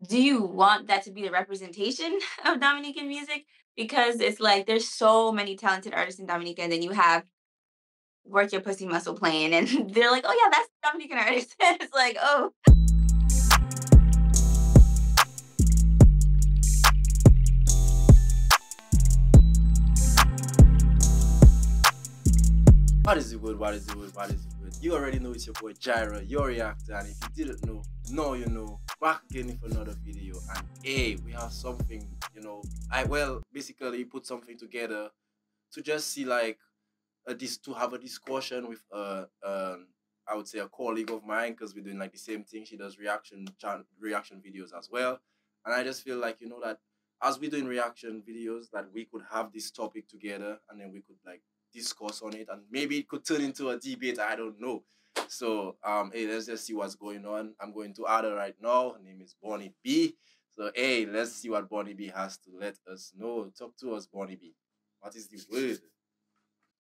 do you want that to be the representation of Dominican music? Because it's like there's so many talented artists in Dominica, and then you have Work Your Pussy Muscle playing, and they're like, "Oh yeah, that's the Dominican artist." It's like, oh, What is it good? What is it good? What is it good? You already know it's your boy Jireh, your reactor, and if you didn't know, now you know. Back again for another video, and hey, we have something. Basically put something together to just see like this to have a discussion with I would say a colleague of mine because we're doing like the same thing. She does reaction videos as well, and I just feel like that as we're doing reaction videos, that we could have this topic together, and then we could like discuss on it, and maybe it could turn into a debate. I don't know. So hey, let's just see what's going on. I'm going to add her right now. Her name is Bonnie B. So hey, let's see what Bonnie B has to let us know. Talk to us, Bonnie B. What is the word?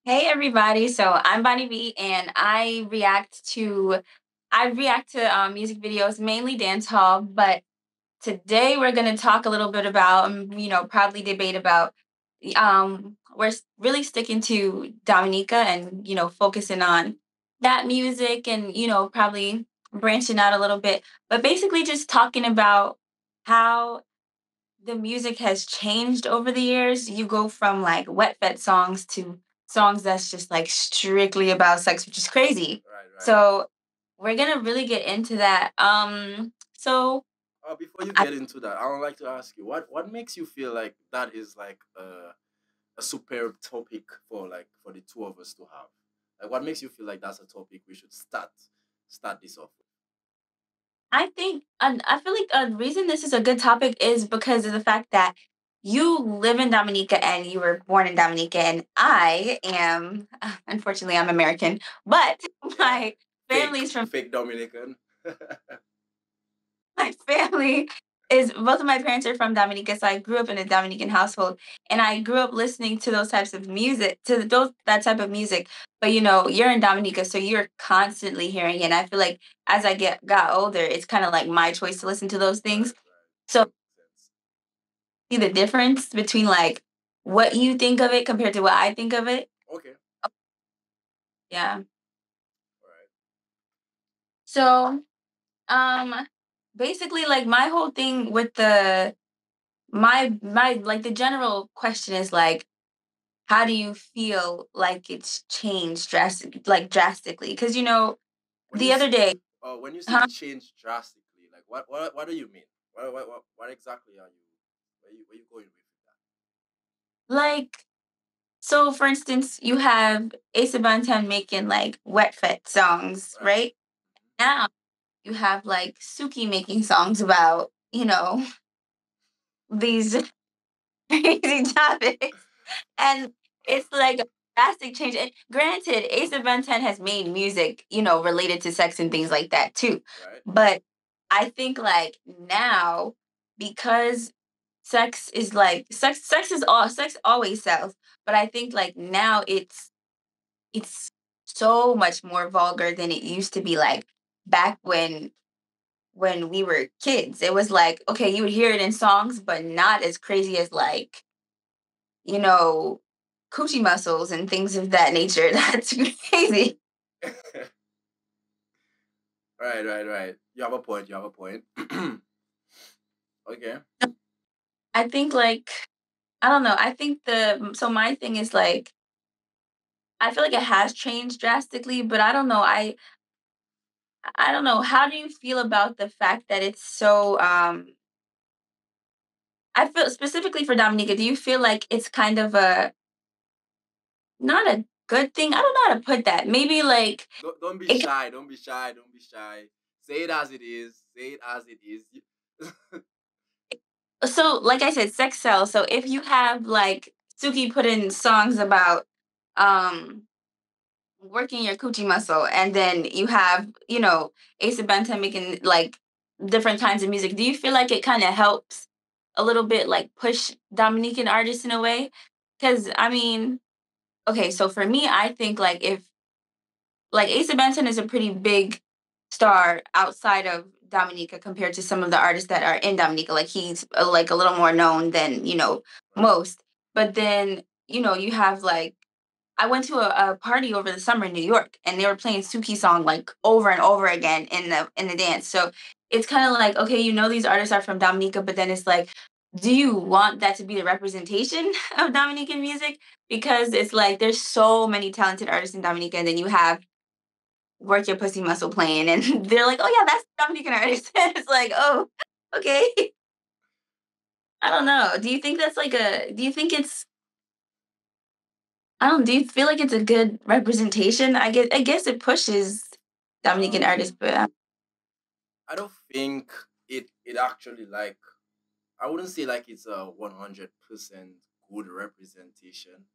hey everybody. So I'm Bonnie B, and I react to music videos, mainly dance hall. But today we're going to talk a little bit about, probably debate about. Really sticking to Dominica, and focusing on that music, and probably branching out a little bit, but basically just talking about how the music has changed over the years. You go from like wet fed songs to songs that's just like strictly about sex, which is crazy. Right, right. So we're gonna really get into that. So Before you I get into that, I would like to ask you what makes you feel like that is like a superb topic for for the two of us to have. Like, what makes you feel like that's a topic we should start this off with? I think, and I feel like a reason this is a good topic is because of the fact that you live in Dominica and you were born in Dominica, and I am, unfortunately, I'm American, but Yeah, my fake family's from fake Dominican. my family is both of my parents are from Dominica, so I grew up in a Dominican household, and I grew up listening to those types of music, to those that type of music. But you're in Dominica, so you're constantly hearing it. And I feel like as I got older, it's kind of like my choice to listen to those things. Right, right. So Makes sense. see the difference between like what you think of it compared to what I think of it. Okay. Yeah. All right. So um basically like my whole thing with the my like the general question is like, how do you feel like it's changed drastically? Because When you the s- other day, when you say huh? change drastically, like what do you mean? What exactly are you? Where you going with that? Like, so for instance, you have Asa Bantan making like wet fit songs, Right. right? Now you have like Suki making songs about, these crazy topics. And it's like a drastic change. And granted, Ace of Ben 10 has made music, related to sex and things like that too. Right. But I think like now, because sex always sells. But I think like now it's so much more vulgar than it used to be, like back when we were kids. It was like, okay, you would hear it in songs, but not as crazy as like, you know, coochie muscles and things of that nature. That's crazy. Right, right, right. You have a point. You have a point. Okay. I think like I don't know. I think my thing is like I feel like it has changed drastically, but I don't know. How do you feel about the fact that it's so I feel specifically for Dominica, do you feel like it's kind of a not a good thing? I don't know how to put that. Maybe like Don't be it shy. Don't be shy. Don't be shy. Say it as it is. Say it as it is. so like I said, sex sells. So if you have like Suki put in songs about um working your coochie muscle, and then you have, Asa Banta making like different kinds of music, do you feel like it kind of helps a little bit like push Dominican artists in a way? Because I mean, okay, so for me, I think like if like Asa Benson is a pretty big star outside of Dominica compared to some of the artists that are in Dominica. Like he's like a little more known than Right. most. But then you have like I went to a party over the summer in New York, and they were playing Suki song like over and over again in the dance. So it's kind of like, okay, these artists are from Dominica, but then it's like, do you want that to be the representation of Dominican music? Because it's like there's so many talented artists in Dominica, and then you have Work Your Pussy Muscle playing, and they're like, oh yeah, that's Dominican artist. It's like, oh, okay. I don't know. Do you think that's like a? Do you think it's I don't. Do you feel like it's a good representation? I guess it pushes Dominican artists, Um, but I don't think it actually like I wouldn't say like it's a 100% good representation,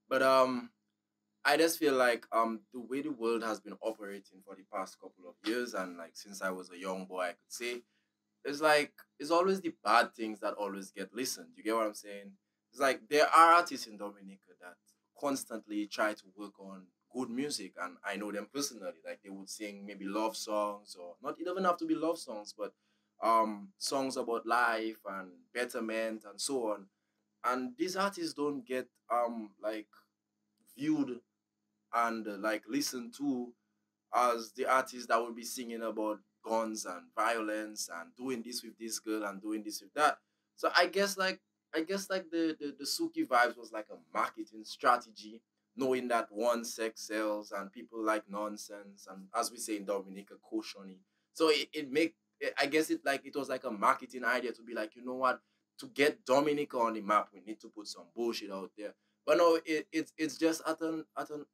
but I just feel like the way the world has been operating for the past couple of years and like since I was a young boy, I could say it's like it's always the bad things that always get listened. You get what I'm saying? It's like there are artists in Dominica that constantly try to work on good music, and I know them personally. Like they would sing maybe love songs, or not. It doesn't have to be love songs, but songs about life and betterment and so on. And these artists don't get like viewed and like listened to as the artist that will be singing about guns and violence and doing this with this girl and doing this with that. So I guess like the Suki vibes was like a marketing strategy, knowing that one sex sells and people like nonsense and as we say in Dominica, koshoni. So I guess it was like a marketing idea to be like, you know what, to get Dominica on the map, we need to put some bullshit out there. But no, it's just at an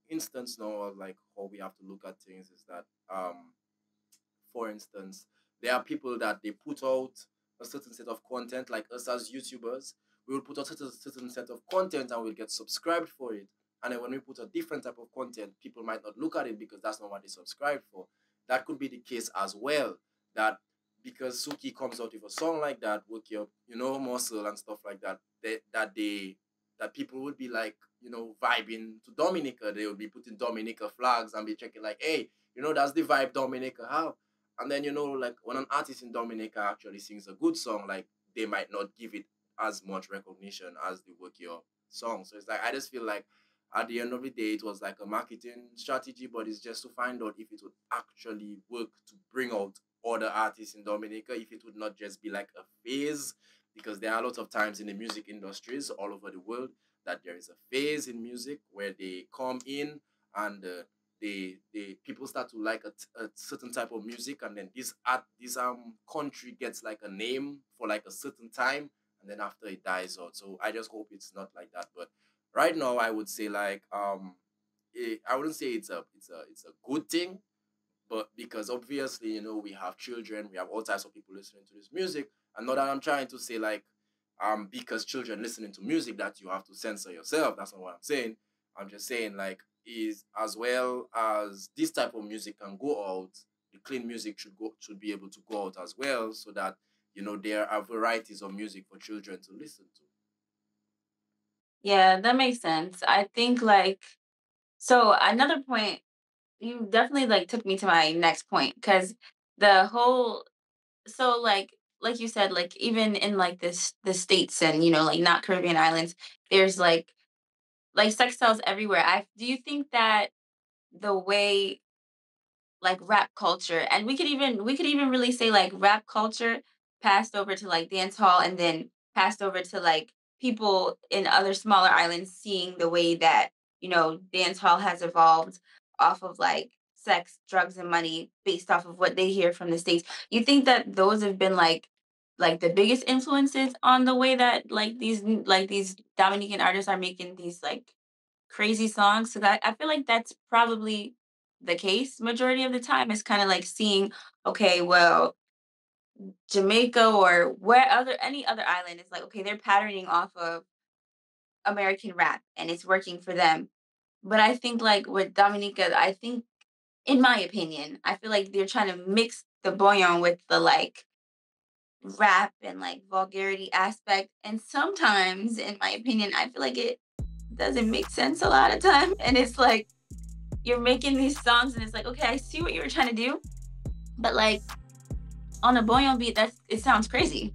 instance now of like how we have to look at things is that for instance, there are people that they put out a certain set of content, like us as YouTubers, we will put out a certain set of content and we'll get subscribed for it. And then when we put a different type of content, people might not look at it because that's not what they subscribed for. That could be the case as well. That because Suki comes out with a song like that, work your, muscle and stuff like that, that people would be like, vibing to Dominica. They would be putting Dominica flags and be checking like, hey, that's the vibe Dominica have. And then like when an artist in Dominica actually sings a good song, like they might not give it as much recognition as the work your song. So it's like I just feel like at the end of the day, it was like a marketing strategy, but it's just to find out if it would actually work to bring out other artists in Dominica, if it would not just be like a phase, because there are lots of times in the music industries all over the world that there is a phase in music where they come in and they people start to like a certain type of music, and then this country gets like a name for like a certain time, and then after it dies out. So I just hope it's not like that. But right now, I would say like I wouldn't say it's a good thing, but because obviously we have children, we have all types of people listening to this music, and not that I'm trying to say like because children listening to music that you have to censor yourself. That's not what I'm saying. I'm just saying like is as well as this type of music can go out, the clean music should be able to go out as well, so that there are varieties of music for children to listen to. yeah, that makes sense. I think like so another point you definitely like took me to my next point because the whole so like you said like even in like this the states and like not Caribbean islands there's like sex sells everywhere. I do you think that the way like rap culture and we could even really say like rap culture passed over to like dance hall and then passed over to like people in other smaller islands seeing the way that dance hall has evolved off of like sex drugs and money based off of what they hear from the states. You think that those have been like the biggest influences on the way that like these Dominican artists are making these like crazy songs. So that I feel like that's probably the case majority of the time. Is kind of like seeing, okay, well, Jamaica or where other any other island is like, okay, they're patterning off of American rap and it's working for them. But I think like with Dominica, I think in my opinion, I feel like they're trying to mix the bouillon with the like rap and like vulgarity aspect. And sometimes, in my opinion, I feel like it doesn't make sense a lot of time. And it's like you're making these songs and it's like, okay, I see what you were trying to do, but like on a bouillon beat, it sounds crazy.